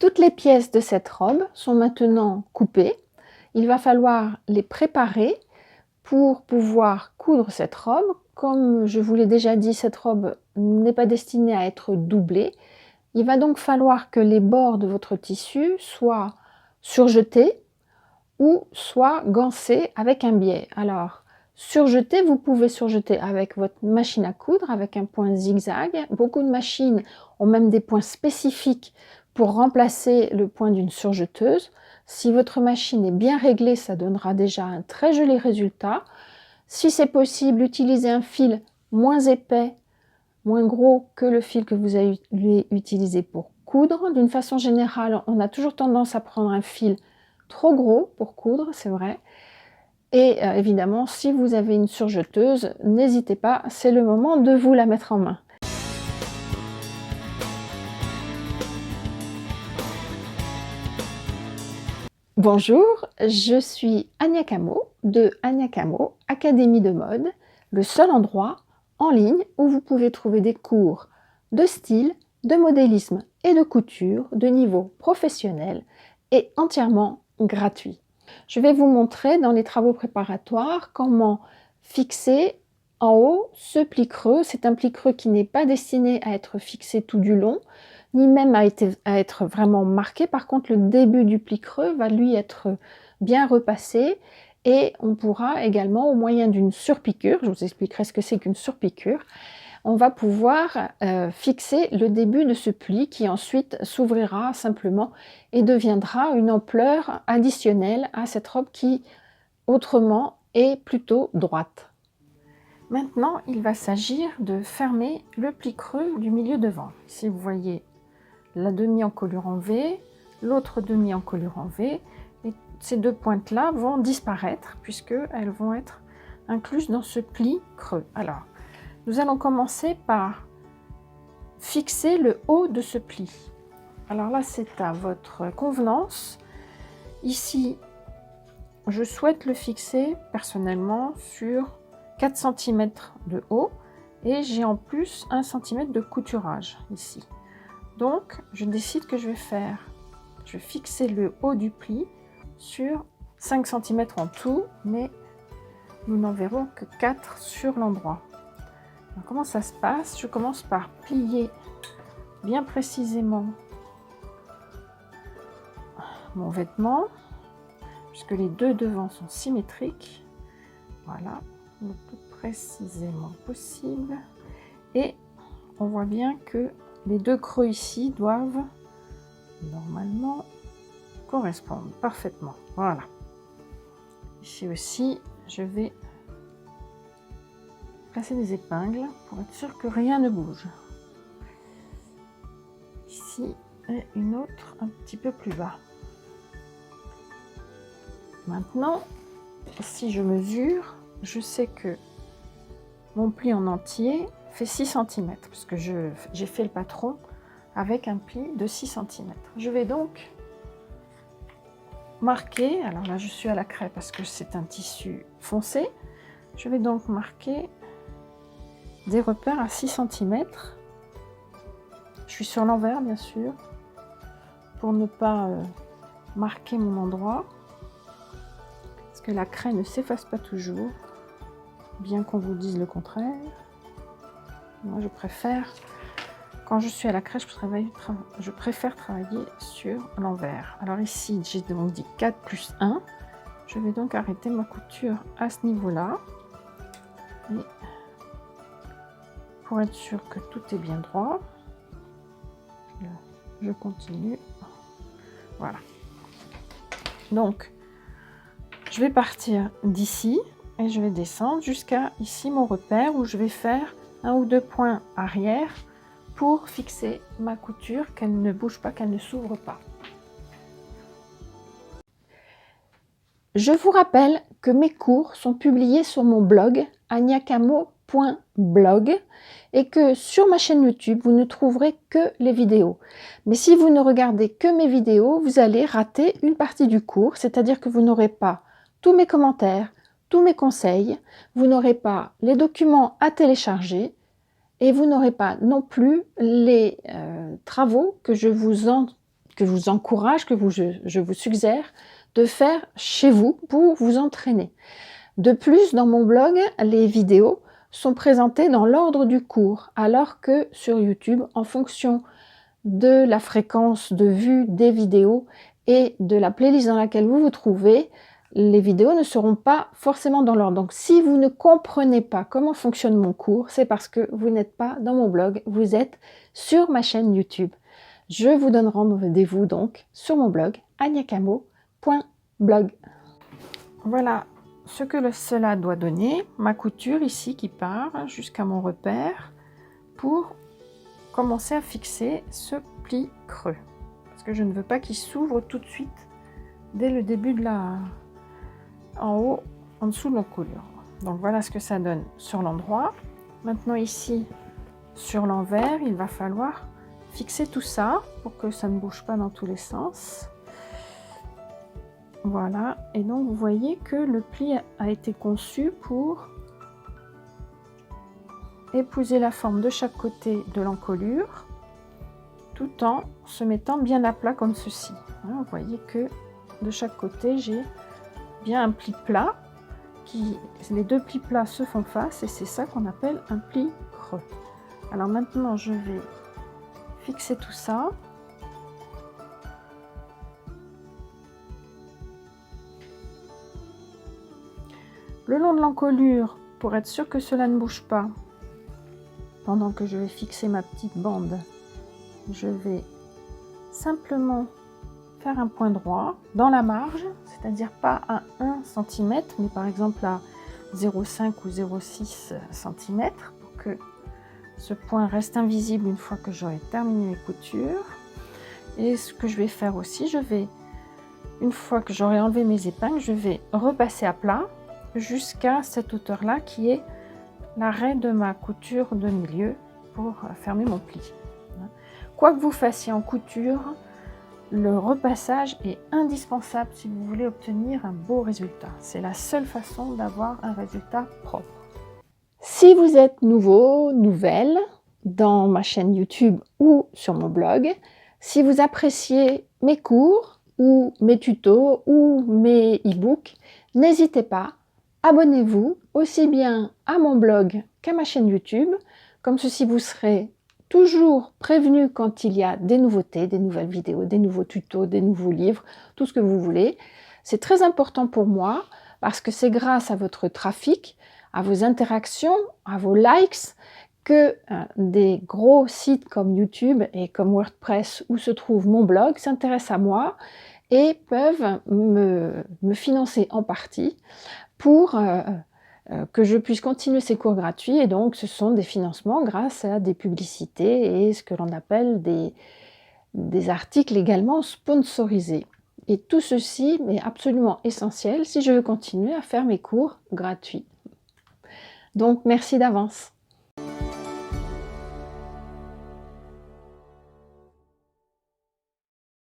Toutes les pièces de cette robe sont maintenant coupées. Il va falloir les préparer pour pouvoir coudre cette robe. Comme je vous l'ai déjà dit, cette robe n'est pas destinée à être doublée. Il va donc falloir que les bords de votre tissu soient surjetés ou soient gancés avec un biais. Alors, surjeter, vous pouvez surjeter avec votre machine à coudre, avec un point zigzag. Beaucoup de machines ont même des points spécifiques pour remplacer le point d'une surjeteuse. Si votre machine est bien réglée, ça donnera déjà un très joli résultat. Si c'est possible, utilisez un fil moins épais, moins gros que le fil que vous allez utiliser pour coudre. D'une façon générale, on a toujours tendance à prendre un fil trop gros pour coudre, c'est vrai. Et évidemment, si vous avez une surjeteuse, n'hésitez pas, c'est le moment de vous la mettre en main. Bonjour, je suis Ania Camo de Ania Camo, Académie de mode, le seul endroit en ligne où vous pouvez trouver des cours de style, de modélisme et de couture de niveau professionnel et entièrement gratuit. Je vais vous montrer dans les travaux préparatoires comment fixer en haut ce pli creux. C'est un pli creux qui n'est pas destiné à être fixé tout du long, ni même à être vraiment marqué. Par contre, le début du pli creux va lui être bien repassé et on pourra également, au moyen d'une surpiqûre, je vous expliquerai ce que c'est qu'une surpiqûre, on va pouvoir fixer le début de ce pli qui ensuite s'ouvrira simplement et deviendra une ampleur additionnelle à cette robe qui, autrement, est plutôt droite. Maintenant, il va s'agir de fermer le pli creux du milieu devant. Ici, vous voyez la demi-encolure en V, l'autre demi-encolure en V, et ces deux pointes-là vont disparaître puisqu'elles vont être incluses dans ce pli creux. Alors, nous allons commencer par fixer le haut de ce pli. Alors là, c'est à votre convenance. Ici, je souhaite le fixer personnellement sur 4 cm de haut et j'ai en plus 1 cm de couturage ici. Donc, je décide que je vais fixer le haut du pli sur 5 cm en tout, mais nous n'en verrons que 4 sur l'endroit. Comment ça se passe? Je commence par plier bien précisément mon vêtement, puisque les deux devants sont symétriques. Voilà, le plus précisément possible. Et on voit bien que les deux creux ici doivent normalement correspondre parfaitement. Voilà. Ici aussi, je vais placer des épingles pour être sûr que rien ne bouge. Ici et une autre un petit peu plus bas. Maintenant, si je mesure, je sais que mon pli en entier fait 6 cm parce que j'ai fait le patron avec un pli de 6 cm. Je vais donc marquer, alors là je suis à la craie parce que c'est un tissu foncé, je vais donc marquer des repères à 6 cm. Je suis sur l'envers bien sûr, pour ne pas marquer mon endroit, parce que la craie ne s'efface pas toujours, bien qu'on vous dise le contraire. Moi je préfère, quand je suis à la craie, je préfère travailler sur l'envers. Alors ici j'ai donc dit 4 plus 1, je vais donc arrêter ma couture à ce niveau-là. Et pour être sûr que tout est bien droit, je continue. Voilà. Donc, je vais partir d'ici et je vais descendre jusqu'à ici mon repère où je vais faire 1 ou 2 points arrière pour fixer ma couture, qu'elle ne bouge pas, qu'elle ne s'ouvre pas. Je vous rappelle que mes cours sont publiés sur mon blog aniacamo.blog et que sur ma chaîne YouTube, vous ne trouverez que les vidéos. Mais si vous ne regardez que mes vidéos, vous allez rater une partie du cours, c'est-à-dire que vous n'aurez pas tous mes commentaires, tous mes conseils, vous n'aurez pas les documents à télécharger et vous n'aurez pas non plus les travaux que je vous que je vous encourage, je vous suggère de faire chez vous pour vous entraîner. De plus, dans mon blog, les vidéos sont présentées dans l'ordre du cours, alors que sur YouTube, en fonction de la fréquence de vue des vidéos et de la playlist dans laquelle vous vous trouvez, les vidéos ne seront pas forcément dans l'ordre. Donc si vous ne comprenez pas comment fonctionne mon cours, c'est parce que vous n'êtes pas dans mon blog, vous êtes sur ma chaîne YouTube. Je vous donne rendez-vous donc sur mon blog agniacamo.blog. Voilà ce que cela doit donner, ma couture ici qui part jusqu'à mon repère pour commencer à fixer ce pli creux. Parce que je ne veux pas qu'il s'ouvre tout de suite dès le début de en haut, en dessous de l'encolure. Donc voilà ce que ça donne sur l'endroit. Maintenant ici, sur l'envers, il va falloir fixer tout ça pour que ça ne bouge pas dans tous les sens. Voilà, et donc vous voyez que le pli a été conçu pour épouser la forme de chaque côté de l'encolure, tout en se mettant bien à plat comme ceci. Vous voyez que de chaque côté, j'ai bien un pli plat, les deux plis plats se font face, et c'est ça qu'on appelle un pli creux. Alors maintenant, je vais fixer tout ça. Le long de l'encolure, pour être sûr que cela ne bouge pas, pendant que je vais fixer ma petite bande, je vais simplement faire un point droit dans la marge, c'est-à-dire pas à 1 cm, mais par exemple à 0,5 ou 0,6 cm, pour que ce point reste invisible une fois que j'aurai terminé mes coutures. Et ce que je vais faire aussi, une fois que j'aurai enlevé mes épingles, je vais repasser à plat jusqu'à cette hauteur-là qui est l'arrêt de ma couture de milieu pour fermer mon pli. Quoi que vous fassiez en couture, le repassage est indispensable si vous voulez obtenir un beau résultat. C'est la seule façon d'avoir un résultat propre. Si vous êtes nouveau, nouvelle, dans ma chaîne YouTube ou sur mon blog, si vous appréciez mes cours ou mes tutos ou mes e-books, n'hésitez pas, abonnez-vous aussi bien à mon blog qu'à ma chaîne YouTube. Comme ceci, vous serez toujours prévenu quand il y a des nouveautés, des nouvelles vidéos, des nouveaux tutos, des nouveaux livres, tout ce que vous voulez. C'est très important pour moi parce que c'est grâce à votre trafic, à vos interactions, à vos likes, que des gros sites comme YouTube et comme WordPress où se trouve mon blog s'intéressent à moi et peuvent me financer en partie pour que je puisse continuer ces cours gratuits. Et donc ce sont des financements grâce à des publicités et ce que l'on appelle des articles également sponsorisés. Et tout ceci est absolument essentiel si je veux continuer à faire mes cours gratuits. Donc merci d'avance.